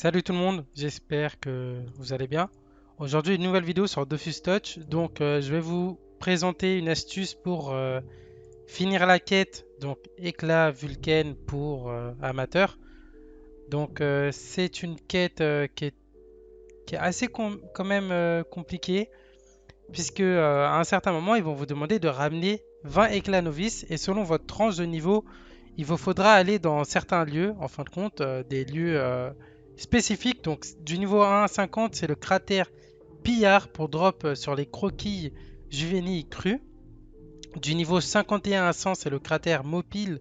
Salut tout le monde, j'espère que vous allez bien. Aujourd'hui, une nouvelle vidéo sur Dofus Touch. Je vais vous présenter une astuce pour finir la quête. Donc, éclat Vulcain pour amateurs. C'est une quête qui est assez quand même compliquée, puisque à un certain moment, ils vont vous demander de ramener 20 éclats novices. Et selon votre tranche de niveau, il vous faudra aller dans certains lieux, en fin de compte, des lieux spécifiques. Donc du niveau 1 à 50, c'est le cratère Pillard pour drop sur les croquilles juvéniles crues. Du niveau 51 à 100, c'est le cratère Mopile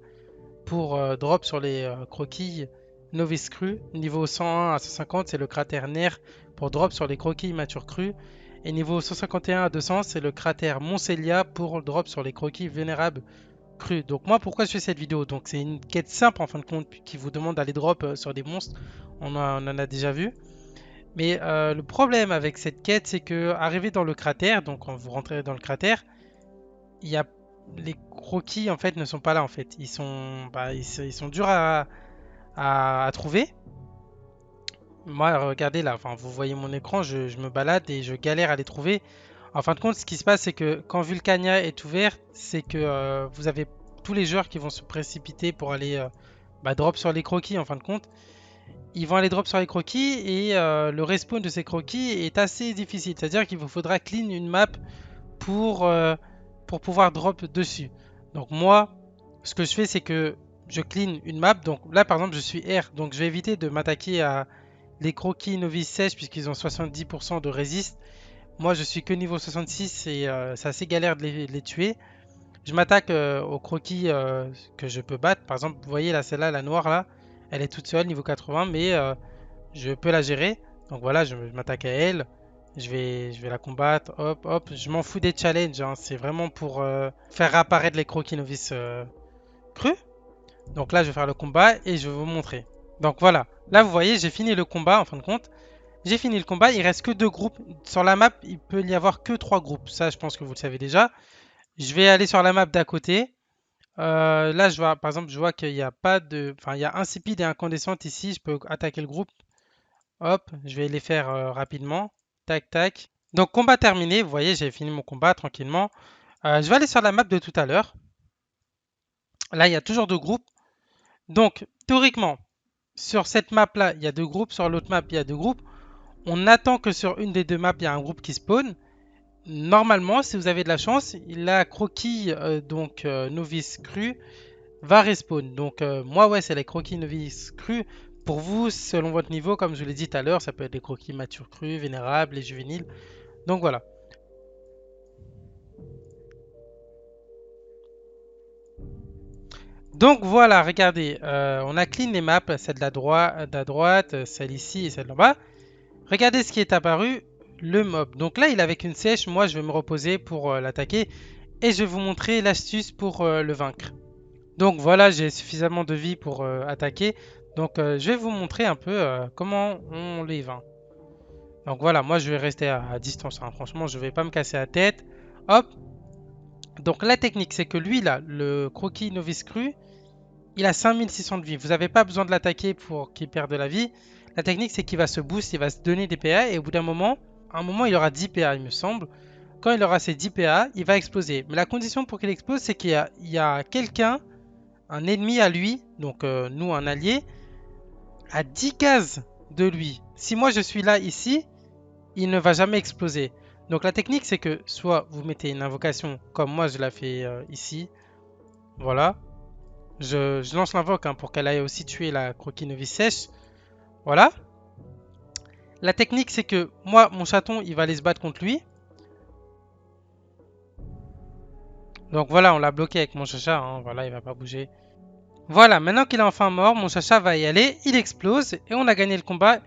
pour drop sur les croquilles novices crues. Niveau 101 à 150, c'est le cratère Nerf pour drop sur les croquilles matures crues. Et niveau 151 à 200, c'est le cratère Moncelia pour drop sur les croquilles vénérables cru. Donc moi pourquoi je fais cette vidéo? Donc c'est une quête simple en fin de compte qui vous demande d'aller drop sur des monstres. On en a déjà vu. Mais le problème avec cette quête c'est que arrivé dans le cratère, donc quand vous rentrez dans le cratère, il y a les croquis en fait ne sont pas là en fait. Ils sont durs à trouver. Moi regardez là, enfin, vous voyez mon écran, je me balade et je galère à les trouver. En fin de compte, ce qui se passe, c'est que quand Vulcania est ouvert, c'est que vous avez tous les joueurs qui vont se précipiter pour aller drop sur les croquis. En fin de compte, ils vont aller drop sur les croquis et le respawn de ces croquis est assez difficile. C'est-à-dire qu'il vous faudra clean une map pour, euh, pour pouvoir drop dessus. Donc moi, ce que je fais, c'est que je clean une map. Donc là, par exemple, je suis R, donc je vais éviter de m'attaquer à les croquis novices sèches puisqu'ils ont 70% de résist. Moi, je suis que niveau 66 et c'est assez galère de les tuer. Je m'attaque aux croquis que je peux battre. Par exemple, vous voyez là, celle-là, la noire là, elle est toute seule, niveau 80, mais je peux la gérer. Donc voilà, je m'attaque à elle. Je vais la combattre. Hop, hop. Je m'en fous des challenges, hein. C'est vraiment pour faire apparaître les croquis novices crus. Donc là, je vais faire le combat et je vais vous montrer. Donc voilà. Là, vous voyez, j'ai fini le combat en fin de compte. J'ai fini le combat, il reste que deux groupes. Sur la map, il peut y avoir que trois groupes. Ça, je pense que vous le savez déjà. Je vais aller sur la map d'à côté. Là, je vois, par exemple, je vois qu'il n'y a pas de. Enfin, il y a insipide et incandescente ici. Je peux attaquer le groupe. Hop, je vais les faire rapidement. Tac, tac. Donc, combat terminé. Vous voyez, j'ai fini mon combat tranquillement. Je vais aller sur la map de tout à l'heure. Là, il y a toujours deux groupes. Donc, théoriquement, sur cette map-là, il y a deux groupes. Sur l'autre map, il y a deux groupes. On attend que sur une des deux maps, il y a un groupe qui spawn. Normalement, si vous avez de la chance, la croquille novice cru va respawn. Moi, ouais, c'est les croquis novice cru. Pour vous, selon votre niveau, comme je l'ai dit tout à l'heure, ça peut être des croquis matures crus, vénérables et juvéniles. Donc voilà. Donc voilà, regardez, on a clean les maps, celle de la droite, celle ici et celle en bas. Regardez ce qui est apparu, le mob. Donc là, il est avec une sèche. Moi, je vais me reposer pour l'attaquer et je vais vous montrer l'astuce pour le vaincre. Donc voilà, j'ai suffisamment de vie pour attaquer. Je vais vous montrer un peu comment on les vainc. Donc voilà, moi je vais rester à distance, hein. Franchement, je vais pas me casser la tête. Hop. Donc la technique, c'est que lui là, le croquis novice cru, il a 5600 de vie. Vous n'avez pas besoin de l'attaquer pour qu'il perde de la vie. La technique, c'est qu'il va se boost, il va se donner des PA et au bout d'un moment, à un moment, il aura 10 PA, il me semble. Quand il aura ses 10 PA, il va exploser. Mais la condition pour qu'il explose, c'est qu'il y a quelqu'un, un ennemi à lui, donc nous un allié, à 10 cases de lui. Si moi je suis là ici, il ne va jamais exploser. Donc la technique c'est que soit vous mettez une invocation comme moi je la fais ici, voilà. Je lance l'invoque hein, pour qu'elle aille aussi tuer la croquinovis sèche, voilà. La technique c'est que moi mon chaton il va aller se battre contre lui. Donc voilà on l'a bloqué avec mon chacha, hein, voilà il va pas bouger. Voilà maintenant qu'il est enfin mort, mon chacha va y aller, il explose et on a gagné le combat.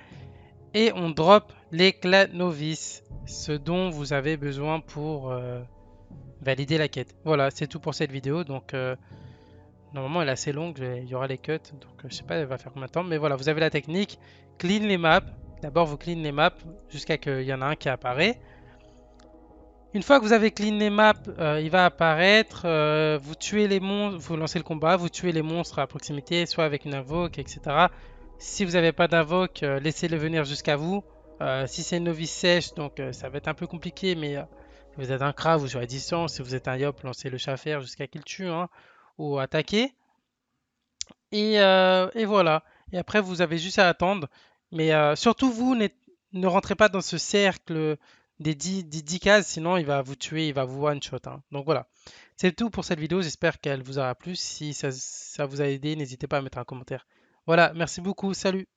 Et on drop l'éclat novice, ce dont vous avez besoin pour valider la quête. Voilà, c'est tout pour cette vidéo. Normalement, elle est assez longue, il y aura les cuts. Je sais pas, elle va faire combien de temps. Mais voilà, vous avez la technique. Clean les maps. D'abord, vous clean les maps jusqu'à qu'il y en a un qui apparaît. Une fois que vous avez clean les maps, il va apparaître. Vous tuez les monstres, vous lancez le combat, vous tuez les monstres à proximité, soit avec une invoque, etc. Si vous n'avez pas d'invoque, laissez-le venir jusqu'à vous. Si c'est une novice sèche, donc ça va être un peu compliqué, mais si vous êtes un crabe, vous jouez à distance. Si vous êtes un yop, lancez le chat faire jusqu'à qu'il tue, hein, ou attaquer. Et voilà. Et après, vous avez juste à attendre. Mais surtout, vous, ne rentrez pas dans ce cercle des 10 cases, sinon il va vous tuer, il va vous one-shot, hein. Donc voilà. C'est tout pour cette vidéo. J'espère qu'elle vous aura plu. Si ça vous a aidé, n'hésitez pas à mettre un commentaire. Voilà, merci beaucoup. Salut!